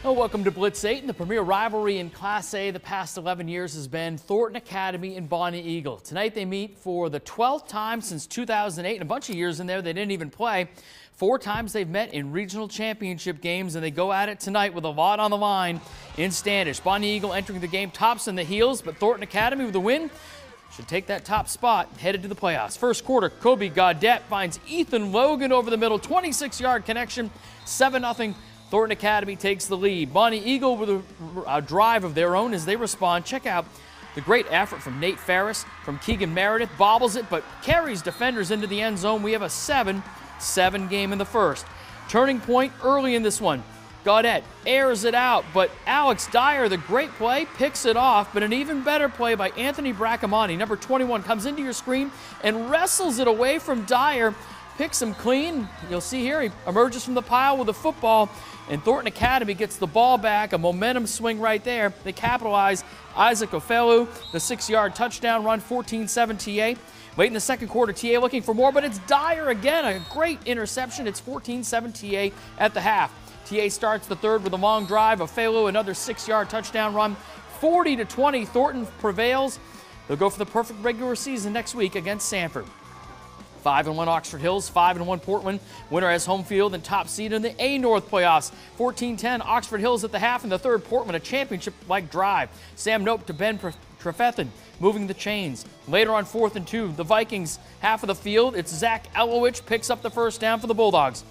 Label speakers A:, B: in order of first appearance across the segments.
A: Well, welcome to Blitz 8. And the premier rivalry in Class A the past 11 years has been Thornton Academy and Bonnie Eagle. Tonight they meet for the 12th time since 2008, and a bunch of years in there they didn't even play. 4 times they've met in regional championship games, and they go at it tonight with a lot on the line in Standish. Bonnie Eagle entering the game tops in the heels, but Thornton Academy with a win should take that top spot headed to the playoffs. First quarter, Kobe Gaudette finds Ethan Logan over the middle, 26-yard connection, 7-0. Thornton Academy takes the lead. Bonnie Eagle with a drive of their own as they respond. Check out the great effort from Nate Ferris, from Keegan Meredith. Bobbles it, but carries defenders into the end zone. We have a 7-7 game in the first. Turning point early in this one. Gaudette airs it out, but Alex Dyer, the great play, picks it off, but an even better play by Anthony Bracamonte. Number 21 comes into your screen and wrestles it away from Dyer. Picks him clean. You'll see here he emerges from the pile with the football, and Thornton Academy gets the ball back. A momentum swing right there. They capitalize. Isaac Ofelu, the 6-yard touchdown run, 14-7 TA. Late in the second quarter, TA looking for more, but it's Dyer again. A great interception. It's 14-7 TA at the half. TA starts the third with a long drive. Ofelu, another 6-yard touchdown run. 40-20, Thornton prevails. They'll go for the perfect regular season next week against Sanford. 5-1 Oxford Hills, 5-1 Portland. Winner has home field and top seed in the A North playoffs. 14-10 Oxford Hills at the half. In the third, Portland a championship-like drive. Sam Nope to Ben Trefethen, moving the chains. Later on 4th and 2, the Vikings half of the field. It's Zach Elowich picks up the first down for the Bulldogs.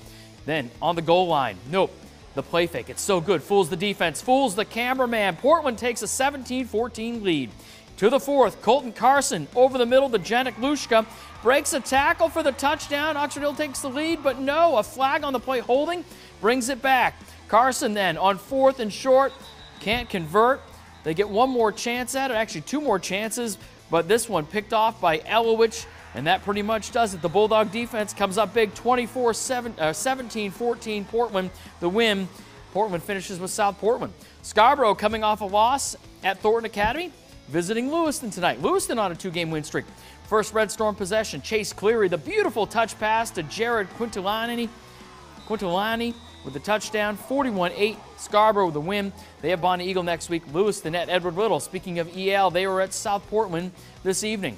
A: Then on the goal line, Nope. The play fake, it's so good. Fools the defense, fools the cameraman. Portland takes a 17-14 lead. To the fourth, Colton Carson over the middle to Janik Lushka. Breaks a tackle for the touchdown. Oxford Hill takes the lead, but no, a flag on the play holding brings it back. Carson then on 4th and short, can't convert. They get one more chance at it, actually 2 more chances, but this one picked off by Elowich, and that pretty much does it. The Bulldog defense comes up big, 17-14 Portland, the win. Portland finishes with South Portland. Scarborough coming off a loss at Thornton Academy, visiting Lewiston tonight. Lewiston on a 2-game win streak. First Red Storm possession, Chase Cleary, the beautiful touch pass to Jared Quintolani with the touchdown, 41-8. Scarborough with the win. They have Bonnie Eagle next week. Lewiston at Edward Little. Speaking of EL, they were at South Portland this evening.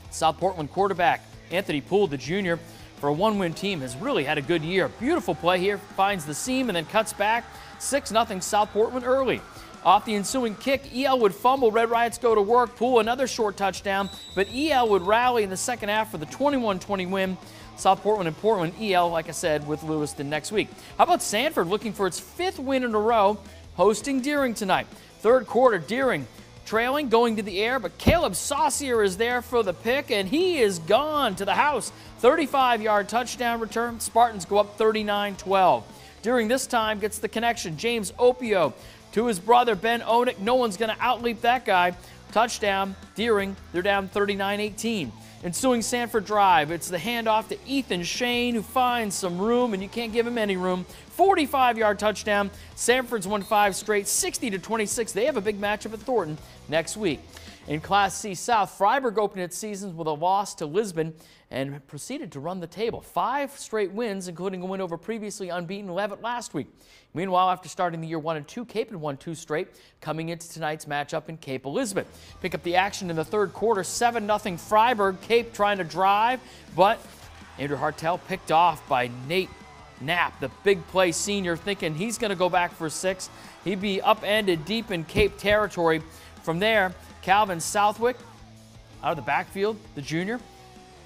A: South Portland quarterback Anthony Poole, the junior, for a 1-win team, has really had a good year. Beautiful play here, finds the seam and then cuts back. 6-0 South Portland early. Off the ensuing kick, EL would fumble. Red Riots go to work. Poole another short touchdown, but EL would rally in the second half for the 21-20 win. South Portland and Portland. EL, like I said, with Lewiston next week. How about Sanford looking for its 5th win in a row, hosting Deering tonight? Third quarter, Deering trailing, going to the air, but Caleb Saucier is there for the pick, and he is gone to the house. 35-yard touchdown return. Spartans go up 39-12. Deering this time gets the connection. James Opio to his brother Ben Onick. No one's going to outleap that guy. Touchdown, Deering. They're down 39-18. Ensuing Sanford drive, it's the handoff to Ethan Shane, who finds some room, and you can't give him any room. 45-yard touchdown. Sanford's won 5 straight, 60-26. They have a big matchup at Thornton next week. In Class C South, Freiburg opened its season with a loss to Lisbon and proceeded to run the table. 5 straight wins, including a win over previously unbeaten Levitt last week. Meanwhile, after starting the year 1-2, Cape had won 2 straight, coming into tonight's matchup in Cape Elizabeth. Pick up the action in the third quarter, 7-0 Freiburg. Cape trying to drive, but Andrew Hartel picked off by Nate Knapp, the big play senior, thinking he's going to go back for 6. He'd be upended deep in Cape territory. From there, Calvin Southwick out of the backfield, the junior,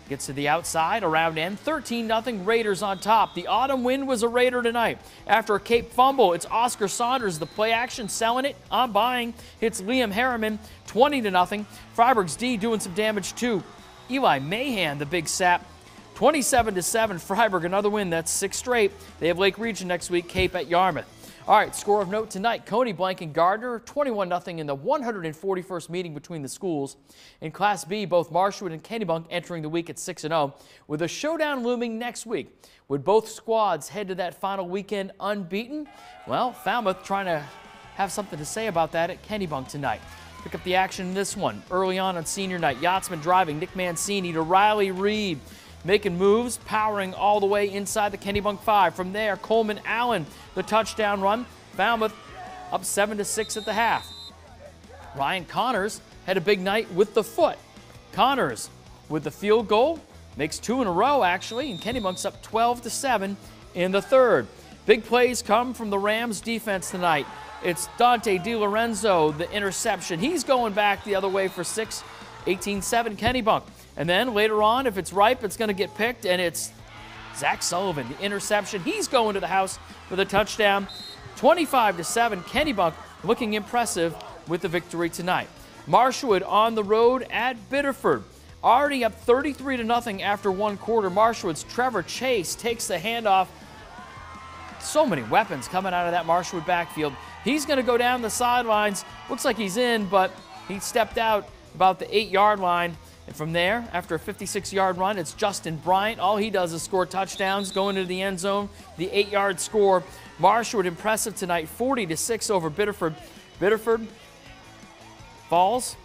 A: gets to the outside, around end, 13-0 Raiders on top. The autumn win was a Raider tonight. After a Cape fumble, it's Oscar Saunders, the play action, selling it, on buying, hits Liam Harriman, 20-0. Freiburg's D doing some damage too. Eli Mahan, the big sap, 27-7. Freiburg, another win, that's 6 straight. They have Lake Region next week, Cape at Yarmouth. All right, score of note tonight, Coney blanking Gardner, 21-0 in the 141st meeting between the schools. In Class B, both Marshwood and Kennebunk entering the week at 6-0, with a showdown looming next week. Would both squads head to that final weekend unbeaten? Well, Falmouth trying to have something to say about that at Kennebunk tonight. Pick up the action in this one. Early on senior night, Yachtsman driving, Nick Mancini to Riley Reed. making moves, powering all the way inside the Kennebunk 5. From there, Coleman Allen, the touchdown run, Falmouth up 7-6 at the half. Ryan Connors had a big night with the foot. Connors with the field goal, makes 2 in a row actually, and Kennebunk's up 12-7 in the third. Big plays come from the Rams defense tonight. It's Dante DiLorenzo, the interception. He's going back the other way for 6, 18-7 Kennebunk. And then later on, if it's ripe, it's going to get picked, and it's Zach Sullivan, the interception. He's going to the house with a touchdown. 25-7 Kennebunk, looking impressive with the victory tonight. Marshwood on the road at Biddeford. Already up 33-0 after one quarter. Marshwood's Trevor Chase takes the handoff. So many weapons coming out of that Marshwood backfield. He's going to go down the sidelines. Looks like he's in, but he stepped out about the 8-yard line. And from there, after a 56-yard run, it's Justin Bryant. All he does is score touchdowns, going into the end zone. The 8-yard score. Marshwood impressive tonight, 40-6 over Biddeford. Biddeford falls.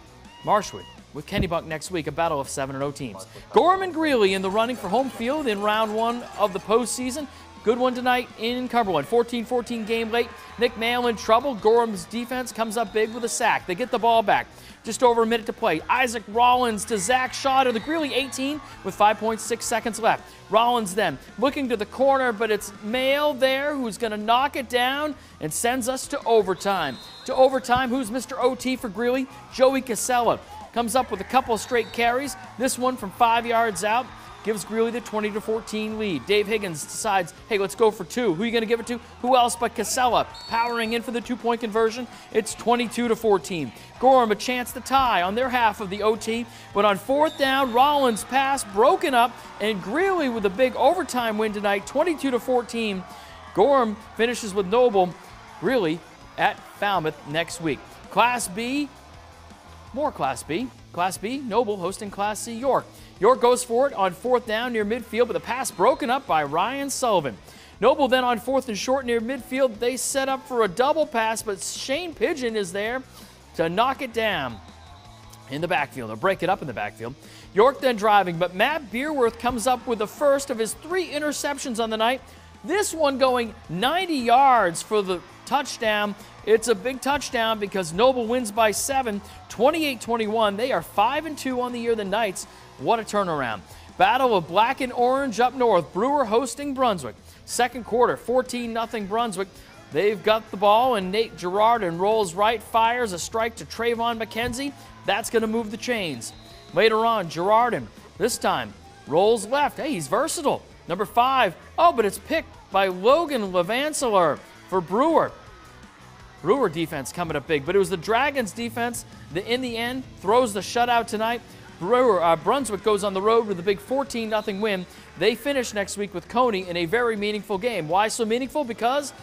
A: Marshwood with Kennebunk next week, a battle of 7-0 teams. Gorham and Greeley in the running for home field in round 1 of the postseason. Good one tonight in Cumberland. 14-14 game late. Nick Mail in trouble. Gorham's defense comes up big with a sack. They get the ball back. Just over a minute to play. Isaac Rollins to Zach Shaw to the Greeley 18 with 5.6 seconds left. Rollins then looking to the corner, but it's Mail there who's going to knock it down and sends us to overtime. To overtime, who's Mr. OT for Greeley? Joey Casella comes up with a couple of straight carries. This one from 5 yards out gives Greeley the 20-14 lead. Dave Higgins decides, hey, let's go for 2. Who are you going to give it to? Who else but Casella? Powering in for the 2-point conversion. It's 22-14. Gorham a chance to tie on their half of the OT, but on 4th down, Rollins' pass broken up, and Greeley with a big overtime win tonight, 22-14. Gorham finishes with Noble. Greeley at Falmouth next week. Class B, more Class B. Class B, Noble hosting Class C, York. York goes for it on 4th down near midfield, but the pass broken up by Ryan Sullivan. Noble then on 4th and short near midfield. They set up for a double pass, but Shane Pigeon is there to knock it down in the backfield, or break it up in the backfield. York then driving, but Matt Beerworth comes up with the first of his 3 interceptions on the night. This one going 90 yards for the touchdown. It's a big touchdown because Noble wins by 7, 28-21. They are 5-2 on the year, the Knights. What a turnaround. Battle of black and orange up north. Brewer hosting Brunswick. Second quarter, 14-0 Brunswick. They've got the ball, and Nate Girardin rolls right, fires a strike to Trayvon McKenzie. That's going to move the chains. Later on, Girardin, this time, rolls left. Hey, he's versatile. Number 5. Oh, but it's picked by Logan Levanceler for Brewer. Brewer defense coming up big, but it was the Dragons defense that in the end throws the shutout tonight. Brunswick goes on the road with a big 14-0 win. They finish next week with Coney in a very meaningful game. Why so meaningful? Because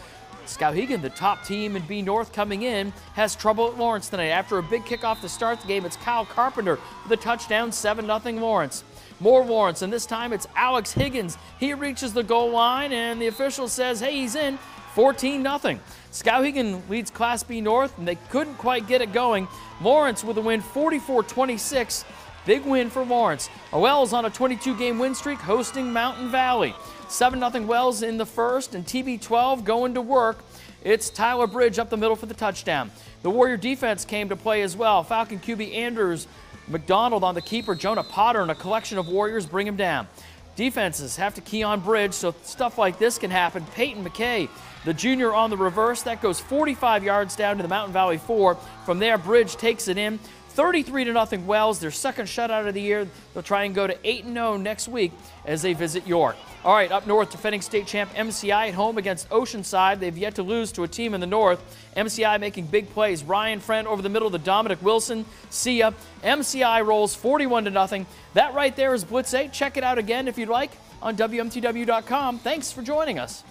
A: Skowhegan, the top team in B North coming in, has trouble at Lawrence tonight. After a big kickoff to start the game, it's Kyle Carpenter with a touchdown, 7-0 Lawrence. More Lawrence, and this time it's Alex Higgins. He reaches the goal line, and the official says, hey, he's in, 14-0. Skowhegan leads Class B North, and they couldn't quite get it going. Lawrence with a win, 44-26. Big win for Lawrence. Wells on a 22-game win streak, hosting Mountain Valley. 7-0 Wells in the first, and TB12 going to work. It's Tyler Bridge up the middle for the touchdown. The Warrior defense came to play as well. Falcon QB Anders McDonald on the keeper. Jonah Potter and a collection of Warriors bring him down. Defenses have to key on Bridge, so stuff like this can happen. Peyton McKay, the junior, on the reverse. That goes 45 yards down to the Mountain Valley 4. From there, Bridge takes it in. 33-0 Wells, their second shutout of the year. They'll try and go to 8-0 next week as they visit York. All right, up north, defending state champ MCI at home against Oceanside. They've yet to lose to a team in the north. MCI making big plays. Ryan Friend over the middle to Dominic Wilson. See ya. MCI rolls 41-0. That right there is Blitz 8. Check it out again if you'd like on WMTW.com. Thanks for joining us.